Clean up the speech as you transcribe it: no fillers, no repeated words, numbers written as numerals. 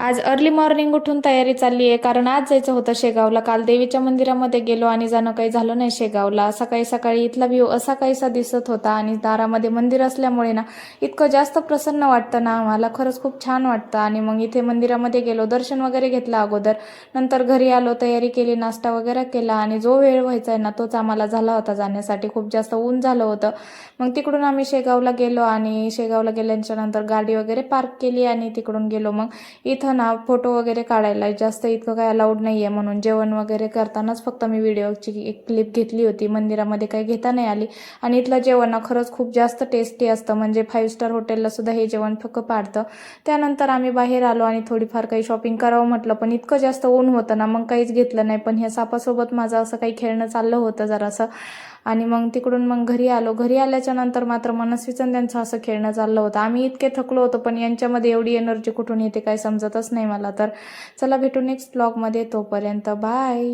आज early morning उठून तयारी चालली आहे, कारण आज जायचं होतं शेगावला. काल देवीच्या मंदिरामध्ये गेलो आणि जाणं काही झालं नाही शेगावला. सकाळी सकाळी इथला व्ह्यू असा काहीसा दिसत होता आणि दारामध्ये मंदिर असल्यामुळे ना इतकं जास्त प्रसन्न वाटतं ना आम्हाला, खरंच खूप छान वाटतं. आणि मग इथे मंदिरामध्ये गेलो, दर्शन वगैरे घेतलं अगोदर, नंतर घरी आलो, तयारी केली, नाश्ता वगैरे केला आणि जो वेळ व्हायचा आहे ना तोच आम्हाला झाला होता जाण्यासाठी. खूप जास्त ऊन झालं होतं. मग तिकडून आम्ही शेगावला गेलो आणि शेगावला गेल्याच्या नंतर गाडी वगैरे पार्क केली आणि तिकडून गेलो. मग इथं ना फोटो वगैरे काढायला जास्त इतकं काय अलाउड नाही आहे, म्हणून जेवण वगैरे करतानाच फक्त मी व्हिडिओची एक क्लिप घेतली होती, मंदिरामध्ये काही घेता नाही आली. आणि इथलं जेवण ना खरंच खूप जास्त टेस्टी असतं, म्हणजे 5 स्टार हॉटेलला सुद्धा हे जेवण फक्त पाडतं. त्यानंतर आम्ही बाहेर आलो आणि थोडीफार काही शॉपिंग करावं म्हटलं, पण इतकं जास्त ऊन होतं ना मग काहीच घेतलं नाही. पण ह्या सापासोबत माझं असं काही खेळणं चाललं होतं जरासं. आणि मग तिकडून मग घरी आलो. घरी आल्याच्या नंतर मात्र मनस्वीचं त्यांचं असं खेळणं चाललं होतं. आम्ही इतके थकलो होतो, पण यांच्यामध्ये एवढी एनर्जी कुठून येते काय समजतच नाही मला. तर चला भेटू नेक्स्ट ब्लॉगमध्ये, तोपर्यंत बाय.